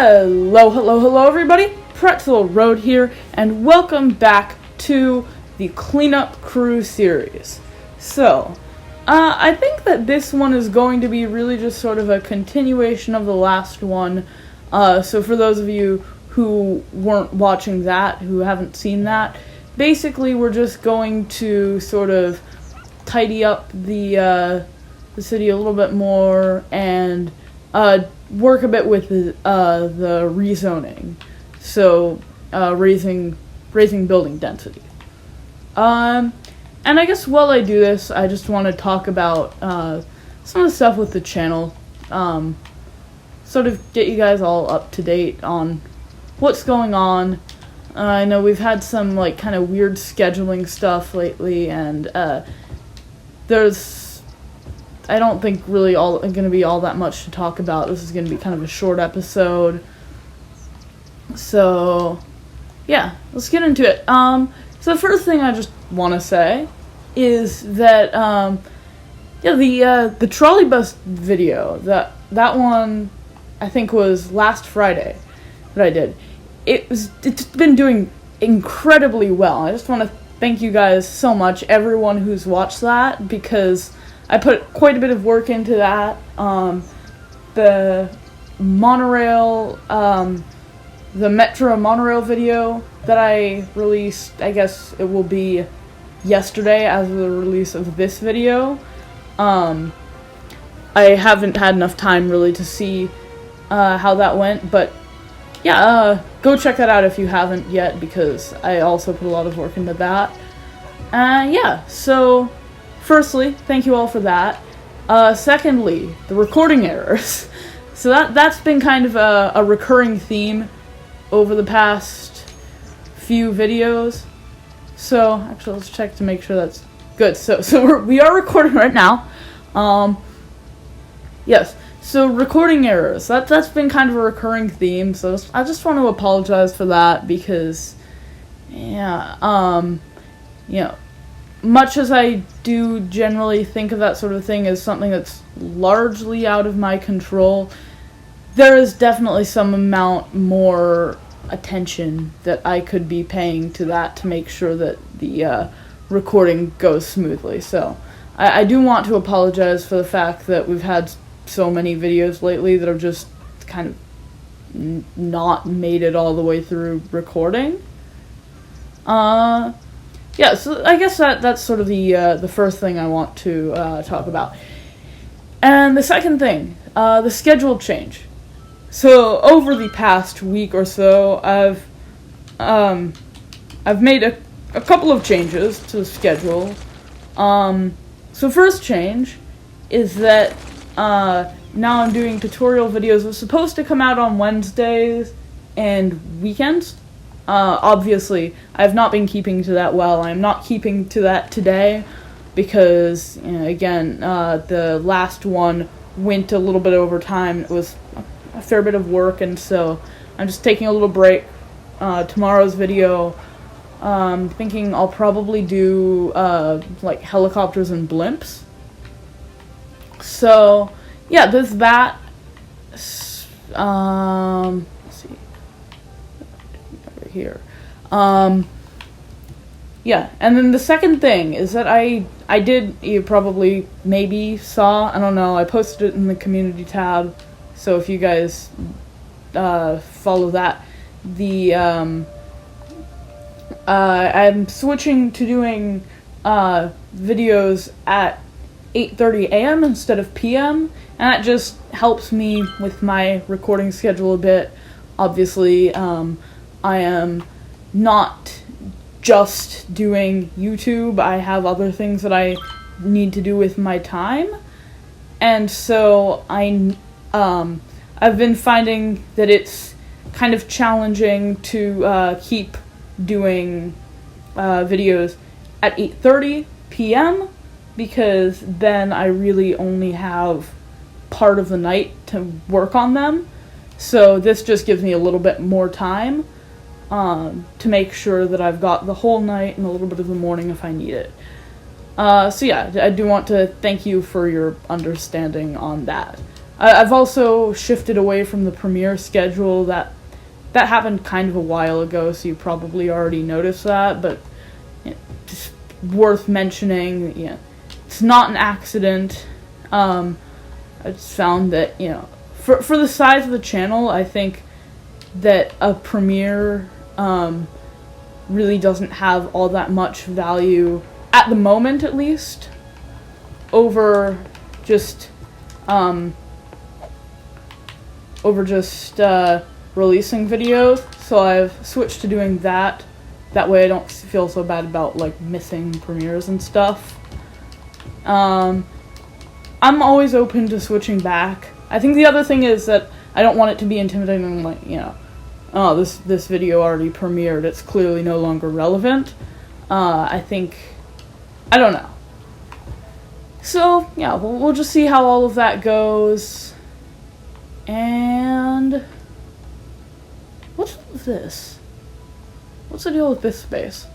Hello everybody, Pretzel Road here, and welcome back to the Cleanup Crew series. So, I think that this one is going to be really just sort of a continuation of the last one. So for those of you who weren't watching that, who haven't seen that, basically we're just going to sort of tidy up the city a little bit more and work a bit with the rezoning, so raising building density. And I guess while I do this, I just want to talk about some of the stuff with the channel, sort of get you guys all up to date on what's going on. I know we've had some like kind of weird scheduling stuff lately, and I don't think really going to be all that much to talk about. This is going to be kind of a short episode. So, yeah, let's get into it. So the first thing I just want to say is that, the trolley bus video, that one, I think was last Friday that I did. It's been doing incredibly well. I just want to thank you guys so much, everyone who's watched that, because I put quite a bit of work into that. The monorail, the Metro monorail video that I released, I guess it will be yesterday as of the release of this video. I haven't had enough time really to see how that went, but yeah, go check that out if you haven't yet, because I also put a lot of work into that. So firstly, thank you all for that. Secondly, the recording errors. So that's been kind of a recurring theme over the past few videos. So actually, let's check to make sure that's good. So we are recording right now. Yes. So recording errors. That's been kind of a recurring theme. So I just want to apologize for that, because much as I do generally think of that sort of thing as something that's largely out of my control, there is definitely some amount more attention that I could be paying to that to make sure that the recording goes smoothly. So I do want to apologize for the fact that we've had so many videos lately that have just kind of not made it all the way through recording. Yeah, so I guess that's sort of the first thing I want to talk about. And the second thing, the schedule change. So over the past week or so, I've made a couple of changes to the schedule. So first change is that now I'm doing tutorial videos. They're supposed to come out on Wednesdays and weekends. Obviously, I've not been keeping to that well. I'm not keeping to that today because, again, the last one went a little bit over time. It was a fair bit of work, and so I'm just taking a little break. Tomorrow's video, thinking I'll probably do, like, helicopters and blimps. So, yeah, there's that. Let's see. Here. Yeah, and then the second thing is that I did, you probably maybe saw, I don't know, I posted it in the community tab, so if you guys follow that, I'm switching to doing videos at 8:30 a.m. instead of p.m., and that just helps me with my recording schedule a bit. Obviously, I am not just doing YouTube. I have other things that I need to do with my time. And so I've been finding that it's kind of challenging to keep doing videos at 8:30 p.m. because then I really only have part of the night to work on them. So this just gives me a little bit more time to make sure that I've got the whole night and a little bit of the morning if I need it. So yeah, I do want to thank you for your understanding on that. I've also shifted away from the premiere schedule. That happened kind of a while ago, so you probably already noticed that, but just worth mentioning. It's not an accident. I just found that, for the size of the channel, I think that a premiere really doesn't have all that much value, at the moment at least, over just releasing videos. So I've switched to doing that. That way I don't feel so bad about like missing premieres and stuff. I'm always open to switching back. I think the other thing is that I don't want it to be intimidating, like, oh, this video already premiered, it's clearly no longer relevant. I don't know. So, yeah, we'll just see how all of that goes. And what's with this? What's the deal with this space?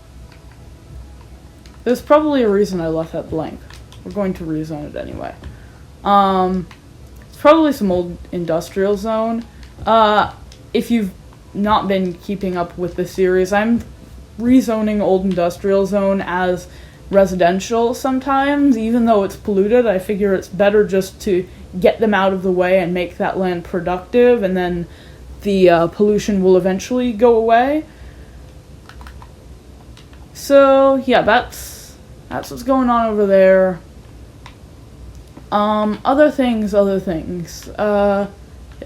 There's probably a reason I left that blank. We're going to rezone it anyway. It's probably some old industrial zone. If you've not been keeping up with the series, I'm rezoning old industrial zone as residential sometimes, even though it's polluted. I figure it's better just to get them out of the way and make that land productive, and then the pollution will eventually go away. So yeah, that's what's going on over there. Other things.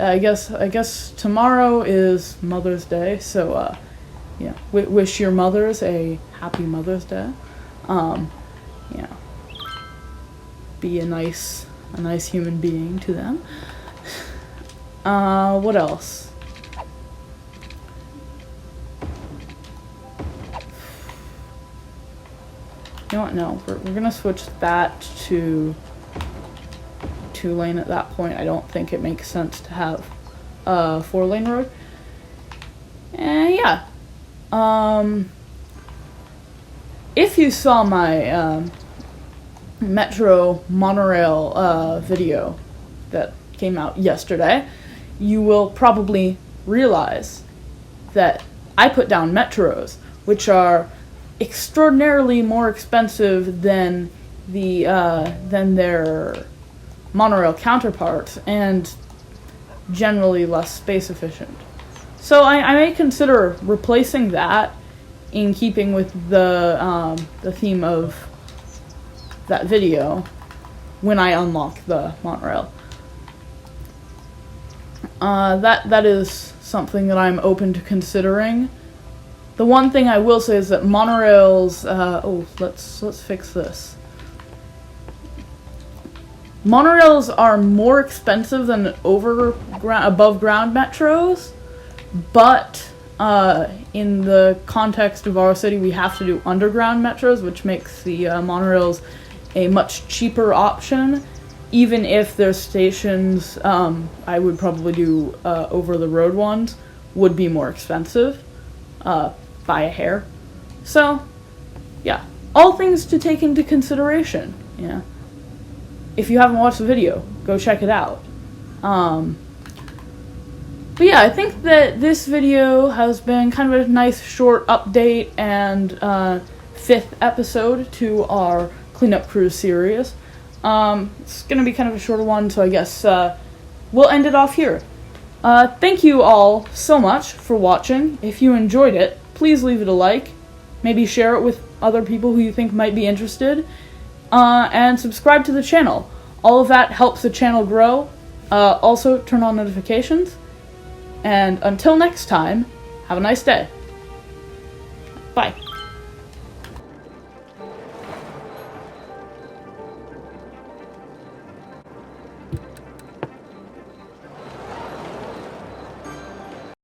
I guess tomorrow is Mother's Day, so wish your mothers a happy Mother's Day. Be a nice human being to them. What else? You know what? No, we're gonna switch that to 2-lane at that point. I don't think it makes sense to have a 4-lane road. And yeah. If you saw my Metro monorail video that came out yesterday, you will probably realize that I put down Metros, which are extraordinarily more expensive than their monorail counterparts, and generally less space efficient. So I may consider replacing that, in keeping with the theme of that video, when I unlock the monorail. That is something that I'm open to considering. The one thing I will say is that monorails, let's fix this. Monorails are more expensive than above ground metros, but in the context of our city, we have to do underground metros, which makes the monorails a much cheaper option. Even if their stations, I would probably do over the road ones, would be more expensive by a hair. So, yeah, all things to take into consideration. Yeah. If you haven't watched the video, go check it out. But yeah, I think that this video has been kind of a nice short update and 5th episode to our Cleanup Crew series. It's going to be kind of a shorter one, so I guess we'll end it off here. Thank you all so much for watching. If you enjoyed it, please leave it a like. Maybe share it with other people who you think might be interested. And subscribe to the channel. All of that helps the channel grow. Also, turn on notifications. And until next time, have a nice day. Bye.